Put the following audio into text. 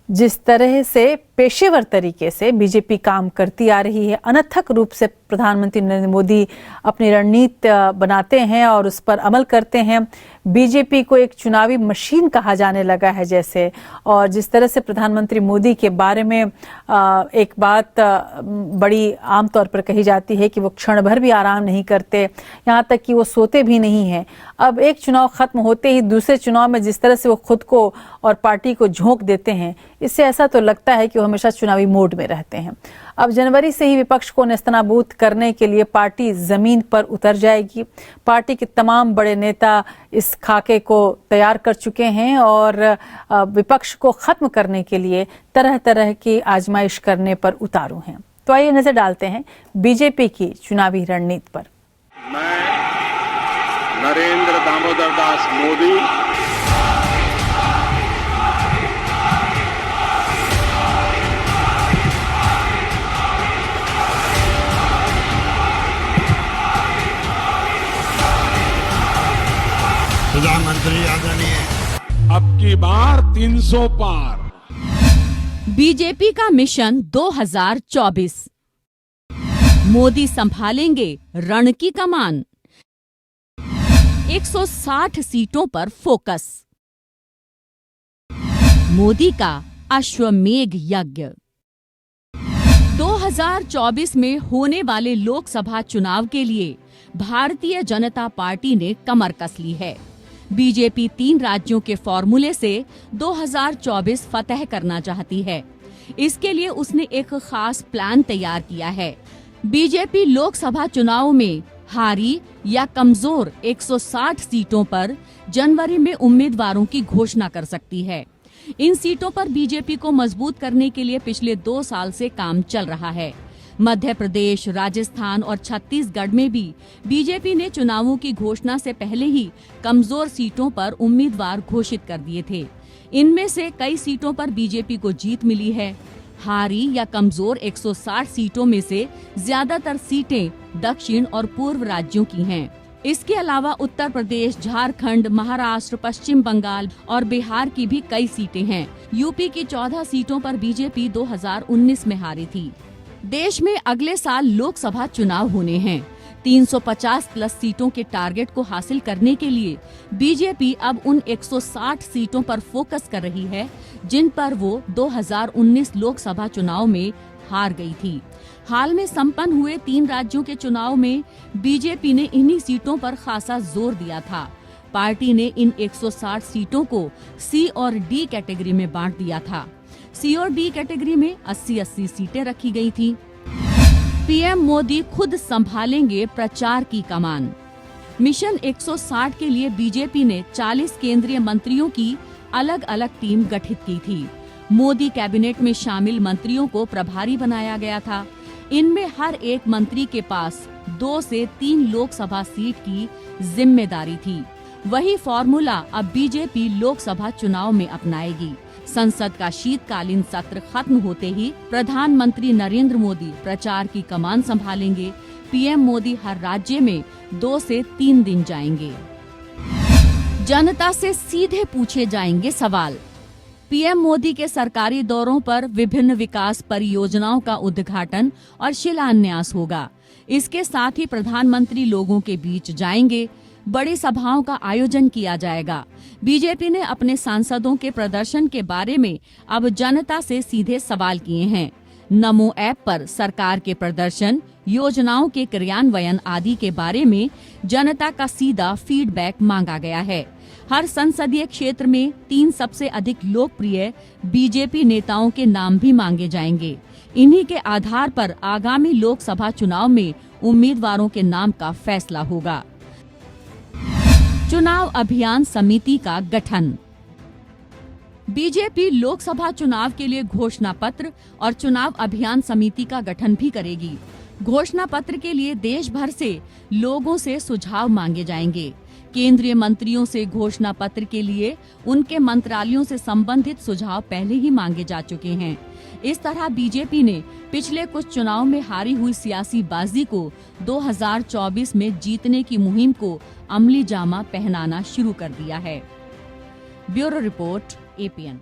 जिस तरह से पेशेवर तरीके से बीजेपी काम करती आ रही है, अनथक रूप से प्रधानमंत्री नरेंद्र मोदी अपनी रणनीति बनाते हैं और उस पर अमल करते हैं। बीजेपी को एक चुनावी मशीन कहा जाने लगा है जैसे, और जिस तरह से प्रधानमंत्री मोदी के बारे में एक बात बड़ी आमतौर पर कही जाती है कि वो क्षण भर भी आराम नहीं करते, यहाँ तक कि वो सोते भी नहीं हैं। अब एक चुनाव खत्म होते ही दूसरे चुनाव में जिस तरह से वो खुद को और पार्टी को झोंक देते हैं, इससे ऐसा तो लगता है कि वो हमेशा चुनावी मोड में रहते हैं। अब जनवरी से ही विपक्ष को नेस्तनाबूद करने के लिए पार्टी जमीन पर उतर जाएगी। पार्टी के तमाम बड़े नेता इस खाके को तैयार कर चुके हैं और विपक्ष को खत्म करने के लिए तरह तरह की आजमाइश करने पर उतारू हैं। तो आइए नजर डालते हैं बीजेपी की चुनावी रणनीति पर। मैं नरेंद्र दामोदर दास मोदी प्रधानमंत्री आदरणीय अब की बार 300 पार। बीजेपी का मिशन 2024। मोदी संभालेंगे रण की कमान। 160 सीटों पर फोकस। मोदी का अश्वमेध यज्ञ। 2024 में होने वाले लोकसभा चुनाव के लिए भारतीय जनता पार्टी ने कमर कस ली है। बीजेपी 3 राज्यों के फॉर्मूले से 2024 फतह करना चाहती है। इसके लिए उसने एक खास प्लान तैयार किया है। बीजेपी लोकसभा चुनाव में हारी या कमजोर 160 सीटों पर जनवरी में उम्मीदवारों की घोषणा कर सकती है। इन सीटों पर बीजेपी को मजबूत करने के लिए पिछले 2 साल से काम चल रहा है। मध्य प्रदेश, राजस्थान और छत्तीसगढ़ में भी बीजेपी ने चुनावों की घोषणा से पहले ही कमजोर सीटों पर उम्मीदवार घोषित कर दिए थे। इनमें से कई सीटों पर बीजेपी को जीत मिली है। हारी या कमजोर 160 सीटों में से ज्यादातर सीटें दक्षिण और पूर्व राज्यों की हैं। इसके अलावा उत्तर प्रदेश, झारखंड, महाराष्ट्र, पश्चिम बंगाल और बिहार की भी कई सीटें हैं। यूपी की 14 सीटों पर बीजेपी 2019 में हारी थी। देश में अगले साल लोकसभा चुनाव होने हैं। 350 प्लस सीटों के टारगेट को हासिल करने के लिए बीजेपी अब उन 160 सीटों पर फोकस कर रही है जिन पर वो 2019 लोकसभा चुनाव में हार गई थी। हाल में संपन्न हुए 3 राज्यों के चुनाव में बीजेपी ने इन्हीं सीटों पर खासा जोर दिया था। पार्टी ने इन 160 सीटों को सी और डी कैटेगरी में बांट दिया था। सी और डी कैटेगरी में 80-80 सीटें रखी गई थी। पीएम मोदी खुद संभालेंगे प्रचार की कमान। मिशन 160 के लिए बीजेपी ने 40 केंद्रीय मंत्रियों की अलग अलग टीम गठित की थी। मोदी कैबिनेट में शामिल मंत्रियों को प्रभारी बनाया गया था। इनमें हर एक मंत्री के पास 2 से 3 लोकसभा सीट की जिम्मेदारी थी। वही फॉर्मूला अब बीजेपी लोकसभा चुनाव में अपनाएगी। संसद का शीतकालीन सत्र खत्म होते ही प्रधानमंत्री नरेंद्र मोदी प्रचार की कमान संभालेंगे। पीएम मोदी हर राज्य में 2 से 3 दिन जाएंगे। जनता से सीधे पूछे जाएंगे सवाल। पीएम मोदी के सरकारी दौरों पर विभिन्न विकास परियोजनाओं का उद्घाटन और शिलान्यास होगा। इसके साथ ही प्रधानमंत्री लोगों के बीच जाएंगे। बड़ी सभाओं का आयोजन किया जाएगा। बीजेपी ने अपने सांसदों के प्रदर्शन के बारे में अब जनता से सीधे सवाल किए हैं। नमो ऐप पर सरकार के प्रदर्शन, योजनाओं के क्रियान्वयन आदि के बारे में जनता का सीधा फीडबैक मांगा गया है। हर संसदीय क्षेत्र में 3 सबसे अधिक लोकप्रिय बीजेपी नेताओं के नाम भी मांगे जाएंगे। इन्हीं के आधार पर आगामी लोकसभा चुनाव में उम्मीदवारों के नाम का फैसला होगा। चुनाव अभियान समिति का गठन। बीजेपी लोकसभा चुनाव के लिए घोषणा पत्र और चुनाव अभियान समिति का गठन भी करेगी। घोषणा पत्र के लिए देश भर से लोगों से सुझाव मांगे जाएंगे। केंद्रीय मंत्रियों से घोषणा पत्र के लिए उनके मंत्रालयों से संबंधित सुझाव पहले ही मांगे जा चुके हैं। इस तरह बीजेपी ने पिछले कुछ चुनाव में हारी हुई सियासी बाजी को 2024 में जीतने की मुहिम को अमली जामा पहनाना शुरू कर दिया है। Bureau report, APN।